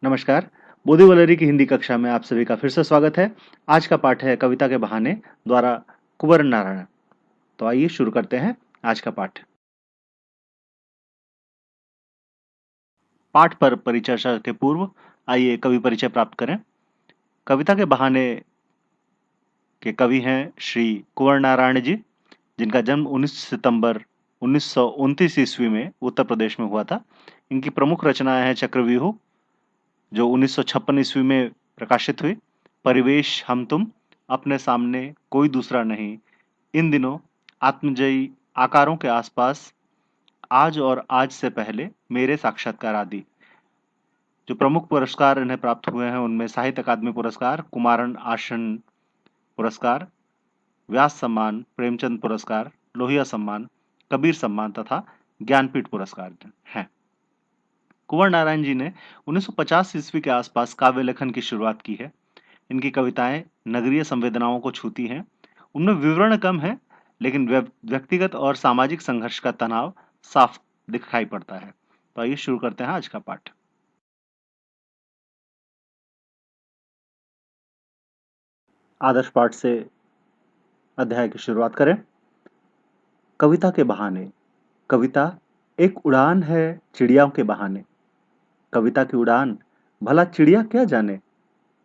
नमस्कार। बोधी वलरी की हिंदी कक्षा में आप सभी का फिर से स्वागत है। आज का पाठ है कविता के बहाने द्वारा कुंवर नारायण। तो आइए शुरू करते हैं आज का पाठ। पाठ पर परिचर्चा के पूर्व आइए कवि परिचय प्राप्त करें। कविता के बहाने के कवि हैं श्री कुंवर नारायण जी, जिनका जन्म 19 सितंबर 1929 ईस्वी में उत्तर प्रदेश में हुआ था। इनकी प्रमुख रचनाएं हैं चक्रव्यूह, जो 1956 ईस्वी में प्रकाशित हुई, परिवेश, हम तुम, अपने सामने कोई दूसरा नहीं, इन दिनों, आत्मजयी, आकारों के आसपास, आज और आज से पहले, मेरे साक्षात्कार आदि। जो प्रमुख पुरस्कार इन्हें प्राप्त हुए हैं उनमें साहित्य अकादमी पुरस्कार, कुमारन आसन पुरस्कार, व्यास सम्मान, प्रेमचंद पुरस्कार, लोहिया सम्मान, कबीर सम्मान तथा ज्ञानपीठ पुरस्कार हैं। कुंवर नारायण जी ने 1950 ईस्वी के आसपास काव्य लेखन की शुरुआत की है। इनकी कविताएं नगरीय संवेदनाओं को छूती हैं। उनमें विवरण कम है, लेकिन व्यक्तिगत और सामाजिक संघर्ष का तनाव साफ दिखाई पड़ता है। तो आइए शुरू करते हैं आज का पाठ। आदर्श पाठ से अध्याय की शुरुआत करें। कविता के बहाने। कविता एक उड़ान है चिड़ियाओं के बहाने। कविता की उड़ान भला चिड़िया क्या जाने।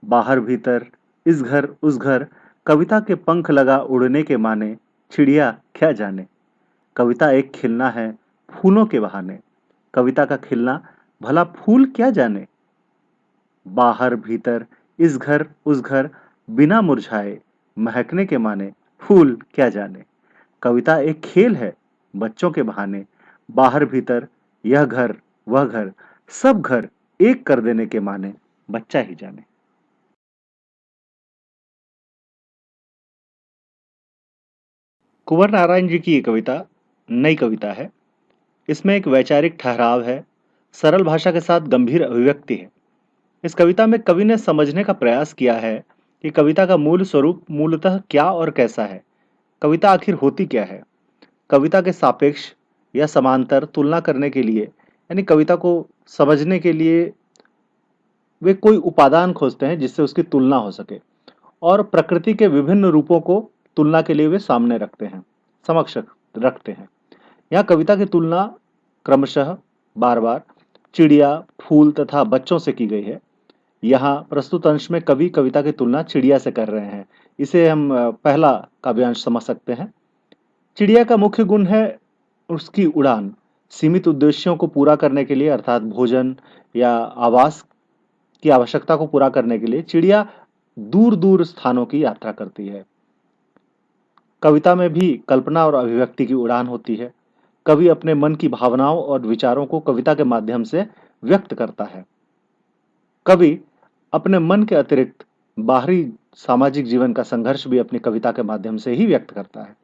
बाहर भीतर, इस घर उस घर, कविता के पंख लगा उड़ने के माने, चिड़िया क्या जाने। कविता एक खिलना है फूलों के बहाने। कविता का खिलना भला फूल क्या जाने। बाहर भीतर, इस घर उस घर, बिना मुरझाए, महकने के माने, फूल क्या जाने। कविता एक खेल है बच्चों के बहाने। बाहर भीतर, यह घर वह घर, सब घर एक कर देने के माने, बच्चा ही जाने। कुंवर नारायण जी की ये कविता नई कविता है। इसमें एक वैचारिक ठहराव है, सरल भाषा के साथ गंभीर अभिव्यक्ति है। इस कविता में कवि ने समझने का प्रयास किया है कि कविता का मूल स्वरूप मूलतः क्या और कैसा है। कविता आखिर होती क्या है। कविता के सापेक्ष या समांतर तुलना करने के लिए, यानी कविता को समझने के लिए वे कोई उपादान खोजते हैं जिससे उसकी तुलना हो सके, और प्रकृति के विभिन्न रूपों को तुलना के लिए वे सामने रखते हैं, समक्ष रखते हैं। यहाँ कविता की तुलना क्रमशः बार बार चिड़िया, फूल तथा बच्चों से की गई है। यहाँ प्रस्तुत अंश में कवि कविता की तुलना चिड़िया से कर रहे हैं। इसे हम पहला काव्यांश समझ सकते हैं। चिड़िया का मुख्य गुण है उसकी उड़ान। सीमित उद्देश्यों को पूरा करने के लिए, अर्थात भोजन या आवास की आवश्यकता को पूरा करने के लिए चिड़िया दूर दूर स्थानों की यात्रा करती है। कविता में भी कल्पना और अभिव्यक्ति की उड़ान होती है। कवि अपने मन की भावनाओं और विचारों को कविता के माध्यम से व्यक्त करता है। कवि अपने मन के अतिरिक्त बाहरी सामाजिक जीवन का संघर्ष भी अपनी कविता के माध्यम से ही व्यक्त करता है।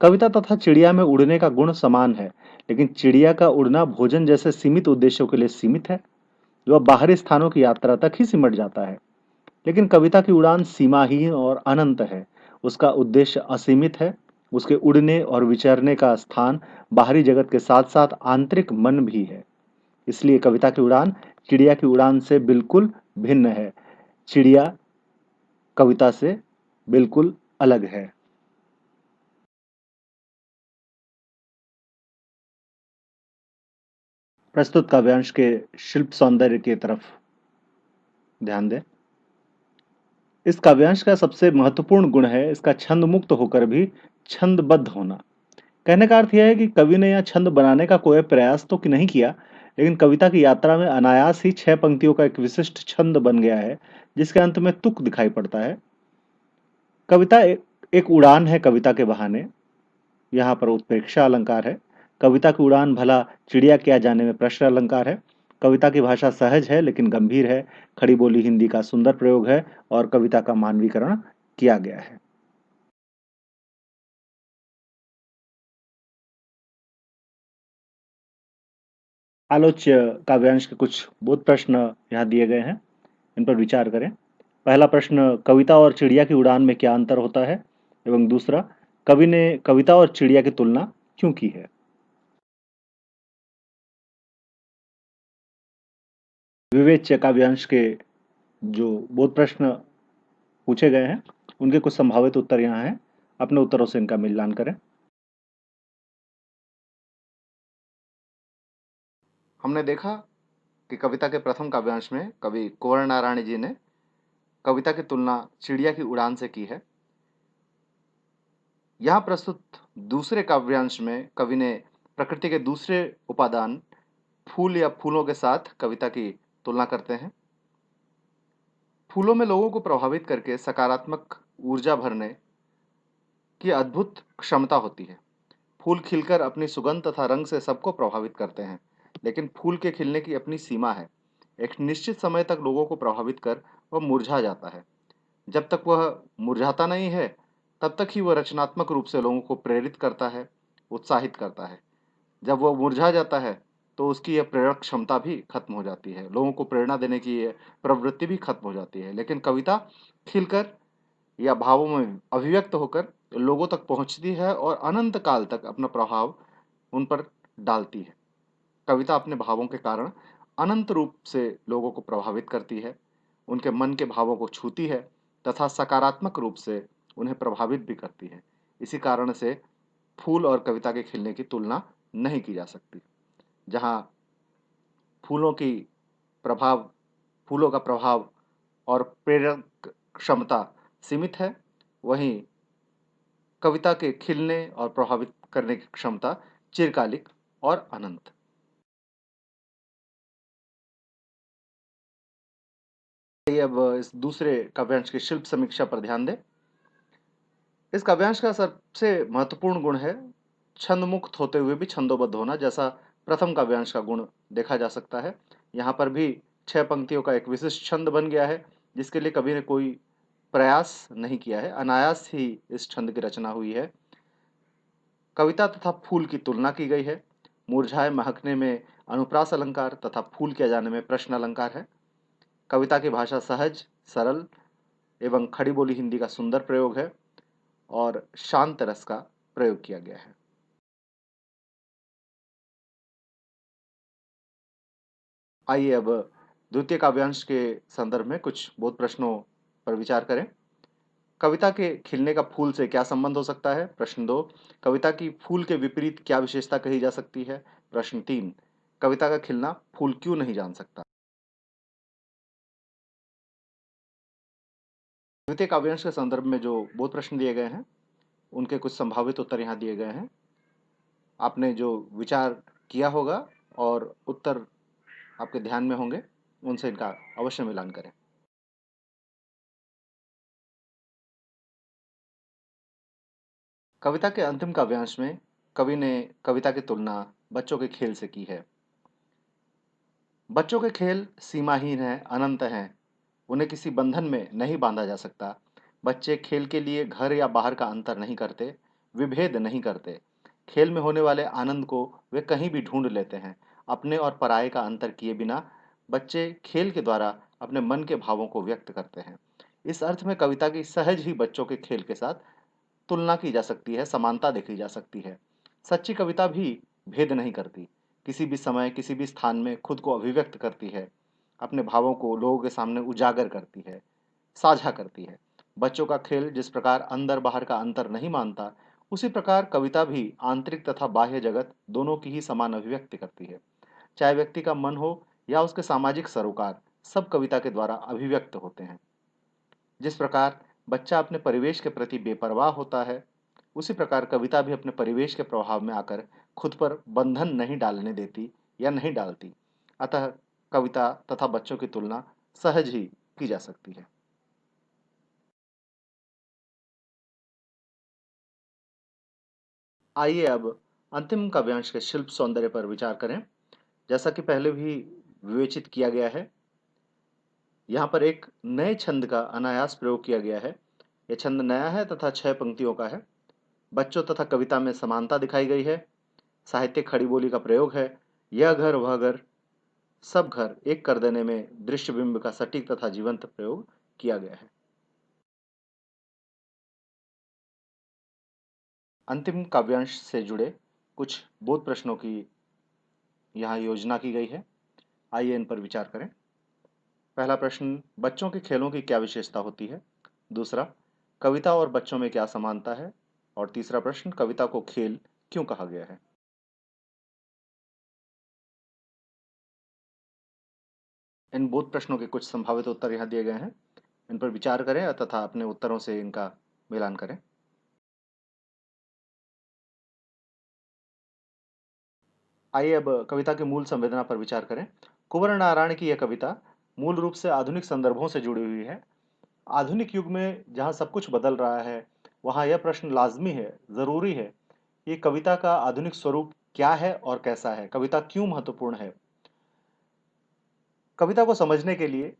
कविता तथा चिड़िया में उड़ने का गुण समान है, लेकिन चिड़िया का उड़ना भोजन जैसे सीमित उद्देश्यों के लिए सीमित है। वह बाहरी स्थानों की यात्रा तक ही सिमट जाता है। लेकिन कविता की उड़ान सीमाहीन और अनंत है। उसका उद्देश्य असीमित है। उसके उड़ने और विचरने का स्थान बाहरी जगत के साथ साथ आंतरिक मन भी है। इसलिए कविता की उड़ान चिड़िया की उड़ान से बिल्कुल भिन्न है। चिड़िया कविता से बिल्कुल अलग है। प्रस्तुत काव्यांश के शिल्प सौंदर्य की तरफ ध्यान दें। इस काव्यांश का सबसे महत्वपूर्ण गुण है इसका छंद मुक्त होकर भी छंदबद्ध होना। कहने का अर्थ यह है कि कवि ने यह छंद बनाने का कोई प्रयास तो कि नहीं किया, लेकिन कविता की यात्रा में अनायास ही 6 पंक्तियों का एक विशिष्ट छंद बन गया है, जिसके अंत में तुक दिखाई पड़ता है। कविता एक उड़ान है कविता के बहाने। यहाँ पर उत्प्रेक्षा अलंकार है। कविता की उड़ान भला चिड़िया क्या जाने में प्रश्न अलंकार है। कविता की भाषा सहज है लेकिन गंभीर है। खड़ी बोली हिंदी का सुंदर प्रयोग है और कविता का मानवीकरण किया गया है। आलोच्य काव्यांश के कुछ बोध प्रश्न यहाँ दिए गए हैं, इन पर विचार करें। पहला प्रश्न, कविता और चिड़िया की उड़ान में क्या अंतर होता है, एवं दूसरा, कवि ने कविता और चिड़िया की तुलना क्यों की है। विवेच्य काव्यांश के जो बोध प्रश्न पूछे गए हैं उनके कुछ संभावित उत्तर यहाँ हैं। अपने उत्तरों से इनका मिलान करें। हमने देखा कि कविता के प्रथम काव्यांश में कवि कुंवर नारायण जी ने कविता की तुलना चिड़िया की उड़ान से की है। यहाँ प्रस्तुत दूसरे काव्यांश में कवि ने प्रकृति के दूसरे उपादान फूल या फूलों के साथ कविता की तुलना करते हैं। फूलों में लोगों को प्रभावित करके सकारात्मक ऊर्जा भरने की अद्भुत क्षमता होती है। फूल खिलकर अपनी सुगंध तथा रंग से सबको प्रभावित करते हैं, लेकिन फूल के खिलने की अपनी सीमा है। एक निश्चित समय तक लोगों को प्रभावित कर वह मुरझा जाता है। जब तक वह मुरझाता नहीं है, तब तक ही वह रचनात्मक रूप से लोगों को प्रेरित करता है, उत्साहित करता है। जब वह मुरझा जाता है, तो उसकी यह प्रेरक क्षमता भी खत्म हो जाती है। लोगों को प्रेरणा देने की यह प्रवृत्ति भी खत्म हो जाती है। लेकिन कविता खिलकर या भावों में अभिव्यक्त होकर लोगों तक पहुंचती है और अनंत काल तक अपना प्रभाव उन पर डालती है। कविता अपने भावों के कारण अनंत रूप से लोगों को प्रभावित करती है, उनके मन के भावों को छूती है तथा सकारात्मक रूप से उन्हें प्रभावित भी करती है। इसी कारण से फूल और कविता के खिलने की तुलना नहीं की जा सकती। जहाँ फूलों की प्रभाव फूलों का प्रभाव और प्रेरक क्षमता सीमित है, वहीं कविता के खिलने और प्रभावित करने की क्षमता चिरकालिक और अनंत। आइए अब इस दूसरे काव्यांश की शिल्प समीक्षा पर ध्यान दें। इस काव्यांश का सबसे महत्वपूर्ण गुण है छंद मुक्त होते हुए भी छंदोबद्ध होना, जैसा प्रथम काव्यांश का गुण देखा जा सकता है। यहाँ पर भी 6 पंक्तियों का एक विशिष्ट छंद बन गया है, जिसके लिए कवि ने कोई प्रयास नहीं किया है, अनायास ही इस छंद की रचना हुई है। कविता तथा फूल की तुलना की गई है। मुरझाए महकने में अनुप्रास अलंकार तथा फूल किया जाने में प्रश्न अलंकार है। कविता की भाषा सहज, सरल एवं खड़ी बोली हिंदी का सुंदर प्रयोग है और शांत रस का प्रयोग किया गया है। आइए अब द्वितीय काव्यांश के संदर्भ में कुछ बोध प्रश्नों पर विचार करें। कविता के खिलने का फूल से क्या संबंध हो सकता है? प्रश्न 2, कविता की फूल के विपरीत क्या विशेषता कही जा सकती है? प्रश्न 3, कविता का खिलना फूल क्यों नहीं जान सकता? द्वितीय काव्यांश के संदर्भ में जो बोध प्रश्न दिए गए हैं, उनके कुछ संभावित उत्तर यहाँ दिए गए हैं। आपने जो विचार किया होगा और उत्तर आपके ध्यान में होंगे, उनसे इनका अवश्य मिलान करें। कविता के अंतिम काव्यांश में कवि ने कविता की तुलना बच्चों के खेल से की है। बच्चों के खेल सीमाहीन हैं, अनंत हैं। उन्हें किसी बंधन में नहीं बांधा जा सकता। बच्चे खेल के लिए घर या बाहर का अंतर नहीं करते, विभेद नहीं करते। खेल में होने वाले आनंद को वे कहीं भी ढूंढ लेते हैं। अपने और पराये का अंतर किए बिना बच्चे खेल के द्वारा अपने मन के भावों को व्यक्त करते हैं। इस अर्थ में कविता की सहज ही बच्चों के खेल के साथ तुलना की जा सकती है, समानता देखी जा सकती है। सच्ची कविता भी भेद नहीं करती, किसी भी समय किसी भी स्थान में खुद को अभिव्यक्त करती है, अपने भावों को लोगों के सामने उजागर करती है, साझा करती है। बच्चों का खेल जिस प्रकार अंदर बाहर का अंतर नहीं मानता, उसी प्रकार कविता भी आंतरिक तथा बाह्य जगत दोनों की ही समान अभिव्यक्ति करती है। चाहे व्यक्ति का मन हो या उसके सामाजिक सरोकार, सब कविता के द्वारा अभिव्यक्त होते हैं। जिस प्रकार बच्चा अपने परिवेश के प्रति बेपरवाह होता है, उसी प्रकार कविता भी अपने परिवेश के प्रभाव में आकर खुद पर बंधन नहीं डालने देती या नहीं डालती। अतः कविता तथा बच्चों की तुलना सहज ही की जा सकती है। आइए अब अंतिम काव्यांश के शिल्प सौंदर्य पर विचार करें। जैसा कि पहले भी विवेचित किया गया है, यहाँ पर एक नए छंद का अनायास प्रयोग किया गया है। यह छंद नया है तथा 6 पंक्तियों का है। बच्चों तथा कविता में समानता दिखाई गई है। साहित्यिक खड़ी बोली का प्रयोग है। यह घर वह घर, सब घर एक कर देने में दृश्य बिंब का सटीक तथा जीवंत प्रयोग किया गया है। अंतिम काव्यांश से जुड़े कुछ बोध प्रश्नों की यहाँ योजना की गई है। आइए इन पर विचार करें। पहला प्रश्न, बच्चों के खेलों की क्या विशेषता होती है? दूसरा, कविता और बच्चों में क्या समानता है? और तीसरा प्रश्न, कविता को खेल क्यों कहा गया है? इन बोध प्रश्नों के कुछ संभावित उत्तर यहाँ दिए गए हैं। इन पर विचार करें तथा अपने उत्तरों से इनका मिलान करें। आइए अब कविता के मूल संवेदना पर विचार करें। कुंवर नारायण की यह कविता मूल रूप से आधुनिक संदर्भों से जुड़ी हुई है। आधुनिक युग में जहाँ सब कुछ बदल रहा है, वहाँ यह प्रश्न लाजमी है, जरूरी है कि कविता का आधुनिक स्वरूप क्या है और कैसा है, कविता क्यों महत्वपूर्ण है। कविता को समझने के लिए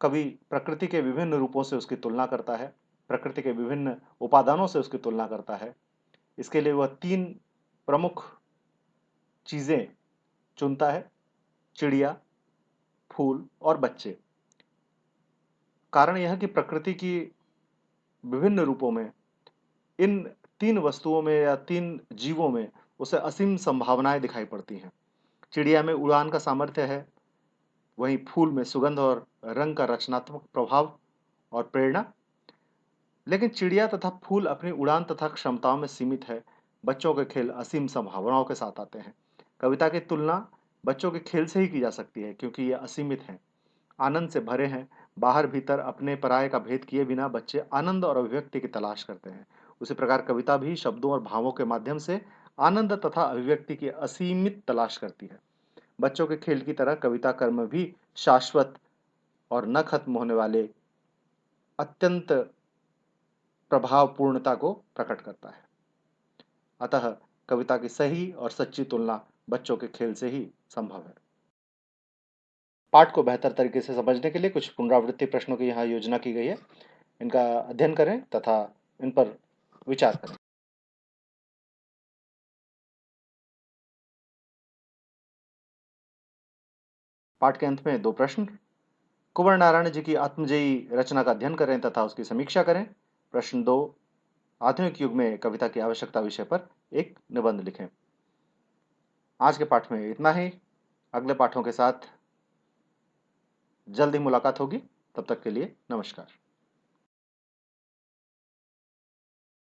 कवि प्रकृति के विभिन्न रूपों से उसकी तुलना करता है, प्रकृति के विभिन्न उपादानों से उसकी तुलना करता है। इसके लिए वह तीन प्रमुख चीजें चुनता है: चिड़िया, फूल और बच्चे। कारण यह कि प्रकृति की विभिन्न रूपों में इन तीन वस्तुओं में या तीन जीवों में उसे असीम संभावनाएं दिखाई पड़ती हैं। चिड़िया में उड़ान का सामर्थ्य है, वहीं फूल में सुगंध और रंग का रचनात्मक प्रभाव और प्रेरणा। लेकिन चिड़िया तथा फूल अपनी उड़ान तथा क्षमताओं में सीमित है, बच्चों के खेल असीम संभावनाओं के साथ आते हैं। कविता की तुलना बच्चों के खेल से ही की जा सकती है क्योंकि ये असीमित हैं, आनंद से भरे हैं। बाहर भीतर अपने पराये का भेद किए बिना बच्चे आनंद और अभिव्यक्ति की तलाश करते हैं। उसी प्रकार कविता भी शब्दों और भावों के माध्यम से आनंद तथा अभिव्यक्ति की असीमित तलाश करती है। बच्चों के खेल की तरह कविता कर्म भी शाश्वत और न खत्म होने वाले अत्यंत प्रभावपूर्णता को प्रकट करता है। अतः कविता की सही और सच्ची तुलना बच्चों के खेल से ही संभव है। पाठ को बेहतर तरीके से समझने के लिए कुछ पुनरावृत्ति प्रश्नों की यहाँ योजना की गई है। इनका अध्ययन करें तथा इन पर विचार करें। पाठ के अंत में दो प्रश्न। कुंवर नारायण जी की आत्मजयी रचना का अध्ययन करें तथा उसकी समीक्षा करें। प्रश्न दो, आधुनिक युग में कविता की आवश्यकता विषय पर एक निबंध लिखें। आज के पाठ में इतना ही। अगले पाठों के साथ जल्द ही मुलाकात होगी। तब तक के लिए नमस्कार।